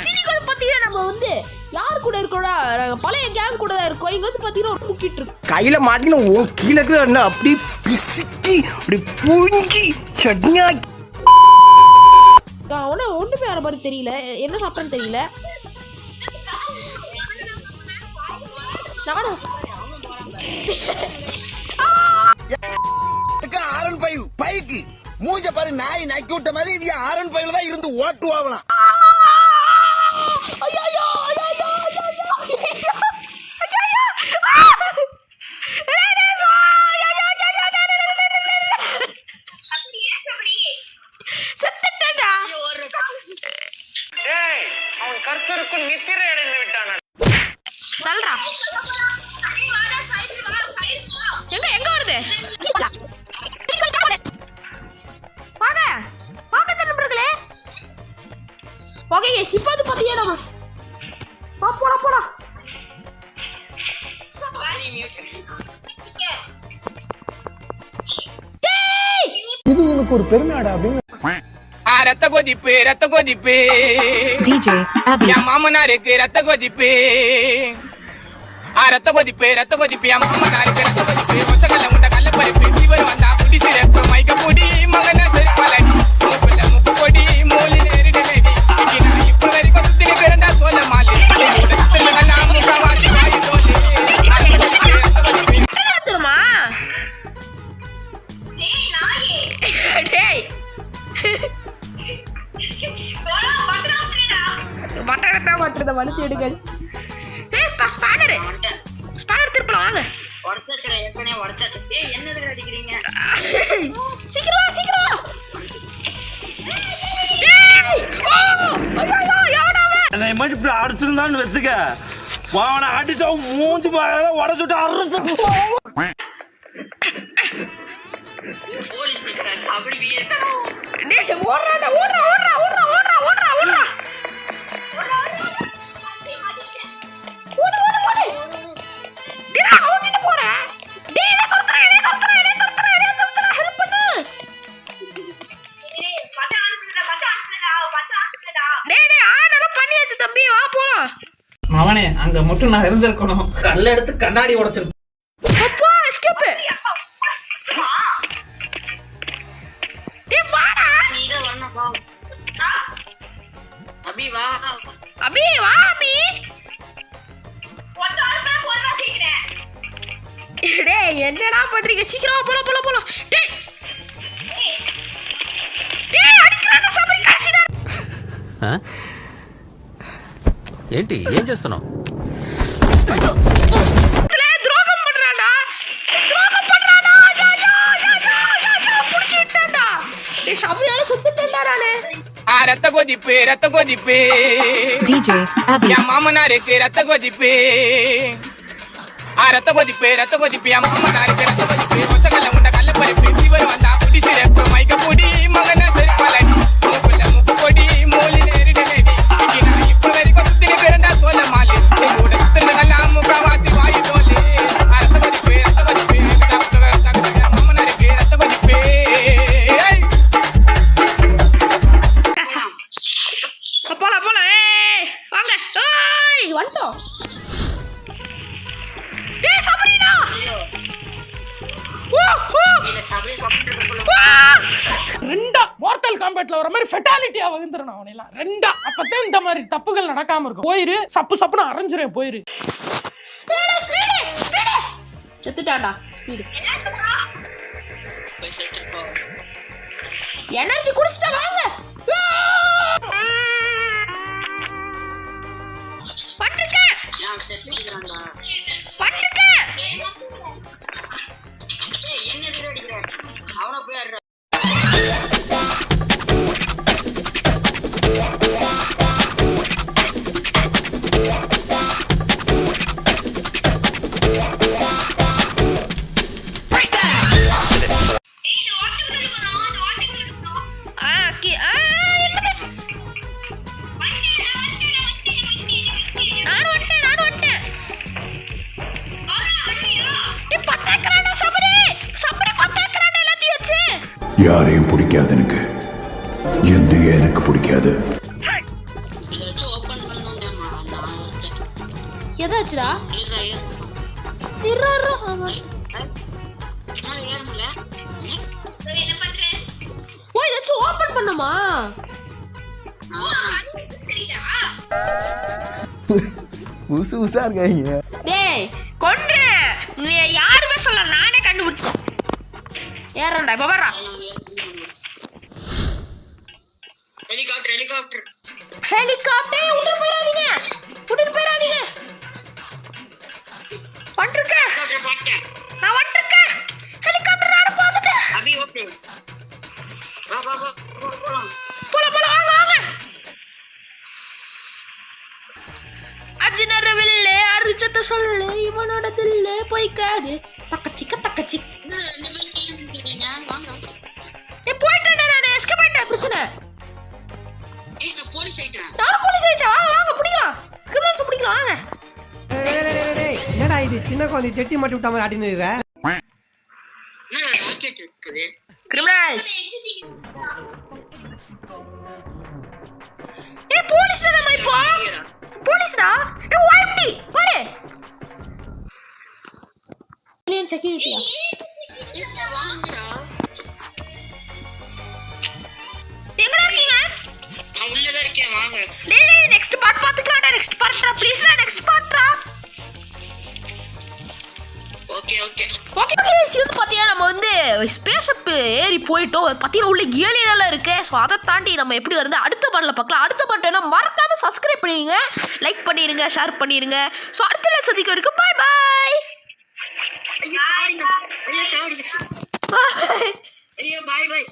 சீனிக்கு வந்து பாத்தீங்கன்னா நம்ம வந்து யார் கூட இருக்கோம்னா பழைய கேங் கூட தான் இருக்கோம். இங்க வந்து பாத்தீங்கன்னா ஒரு முக்கிட்டு இருக்கு கையில மாட்டின்னு கீழே என்ன அப்படி பிசுக்கி அப்படி புழுங்கி சட்னியா ஒண்ணு வேற மாதிரி தெரியல, என்ன சாப்பிட்டேன்னு தெரியல. பைக்கு மூஞ்ச பாரு நாய் நக்கி விட்ட மாதிரி ஆரன் பையில தான் இருந்து ஓட்டுவாங்களாம். அவன் கர்த்தருக்குள் நித்திரை அடைந்து விட்டான். எங்க எங்க வருது வாங்க வாங்க நண்பர்களே. ஓகே இப்போ வந்து பாத்தீங்கன்னா நம்ம போடா போடா இது எனக்கு ஒரு பெருநாடு அப்படின்னு ரத்த கொதிப்பு DJ Abby என் மாமனாருக்கு ரத்த கொதிப்பு ரத்த கொதிப்பு என் மாமனாருக்கு ரத்த கொதிப்பு ஒச்சக்கல்ல முட்டை கல்ல பருப்பு இவர் வந்தா புடி சிறப்பு மைக்க பொடி மகன செருப்பலை மூக்குல முக்கு பொடி மூலில எரிடலடி நான் இப்ப வரைக்கும் சுத்தினி பிறந்தா சொல்ல மாலி சுத்தினெல்லாம் முக்கவாசி வாய் தோலி தெரியுமா டேய் பட்டரத்தை மாற்றுறத மனுச்சு எடுங்கள். ஸ்பானர் திருப்பலாம் வாங்க. சீக்கிரம் சீக்கிரம் இப்படி அடிச்சிருந்தான்னு வச்சுக்க அவனை அடிச்சா மூஞ்சி உடச்சுட்டு அரசு அவனே அங்க மட்டும் நான் இருந்திருக்கணும். கல்ல எடுத்து கண்ணாடி உடைச்சிருக்கேன். என்னடா பண்றீங்க? சீக்கிரம் போலாம் போலாம் போலாம். ఏంటి ఏం చేస్తున్నావు? ద్రోహం పண்றாடா டேய் சபரியால சுத்திட்டேன்டா நானே. ரத்த கொதிப்பு DJ Abby என் மாமனாருக்கு ரத்த கொதிப்பு ரத்த கொதிப்பு என் மாமனாருக்கு ரத்த கொதிப்பு ஒச்சக்கல்ல முட்டை கல்ல பருப்பு இவர் வந்தா புடி சிறப்பு மைக்க பொடி மகன செருப்பலை மூக்குல முக்கு பொடி மூலில எரிடலடி நான் இப்ப வரைக்கும் சுத்தினி பிறந்தா சொல்ல மாலி சுத்தினெல்லாம் முக்கவாசி வாய் தோலி ரத்த கொதிப்பு மாமனாருக்கு ரத்த கொதிப்பு. போலாம் போலாம் வாங்க. வந்துட்டோம். டேய் சபரினா ரெண்டா மார்டல் காம்பேட்ல வர மாதிரி ஃபெட்டாலிட்டியா வகுந்துறணும் அவனெல்லாம் ரெண்டா. அப்பதான் இந்த மாதிரி தப்புகள் நடக்காம இருக்கும். போயிரு சப்புன்னு அரைஞ்சிரும் போயிரு. செத்துட்டாடா ஸ்பீடு. எனர்ஜி குடிச்சிட்டா வாங்க. யாரையும் பிடிக்காது எனக்கு, என்னையே எனக்கு பிடிக்காது. எதாச்சுடா ஓ ஏதாச்சும் ஓபன் பண்ணுமா புதுசு புதுசா இருக்காங்க. டேய் கொன்றேன் நீ யாருமே சொல்ல நானே கண்டுபிடிச்சேன் ஏறண்டா இப்ப வர்றா ஹெலிகாப்டர் விட்டுட்டு போயிடாதீங்க வந்துருக்கேன் நான் வந்துருக்கேன் ஹெலிகாப்டர் நானும் பார்த்துட்டேன் போல வாங்க அர்ஜுனர் வில்லு அரிச்சத்தை சொல்லு இவனோட தில்லு போய்க்காது தக்கச்சிக்க போயிட்டேன் நான் எஸ்கேப் ஆயிட்டேன் பிரச்சனை போலீஸ் ஆயிட்டா வாங்க பிடிக்கலாம் கிரிமினல்ஸ் பிடிக்கலாம் வாங்க என்னடா இது சின்ன குழந்தை செட்டி மாட்டி விட்ட மாதிரி ஆட்டின்னு இருக்க கிரிமினல்ஸ் போலீஸ்டா நம்ம இப்போ போலீஸ்டா ஓஎம்டி பாரு ஏலியன் செக்யூரிட்டியா எங்கடா இருக்கீங்க நான் உள்ளதான் இருக்கேன் வாங்க. டேய் நெக்ஸ்ட் பார்ட் பாத்துக்கலாம்டா நெக்ஸ்ட் பார்ட்ரா ப்ளீஸ்டா நெக்ஸ்ட் பார்ட்ரா ஓகே ஓகே இது பாத்தீங்கன்னா நம்ம வந்து ஸ்பேஸ் அப் ஏறி போயிட்டோம் பாத்தீங்கன்னா உள்ள ஏலியன் எல்லாம் இருக்கு ஸோ அதை தாண்டி நம்ம எப்படி வருது அடுத்த பார்ட்ல பார்க்கலாம் அடுத்த பார்ட் என்ன மறக்காம சப்ஸ்கிரைப் பண்ணிடுங்க லைக் பண்ணிடுங்க ஷேர் பண்ணிடுங்க ஸோ அடுத்த சந்திக்க வரைக்கும் பாய் பாய் ஐயோ பாய் பாய்.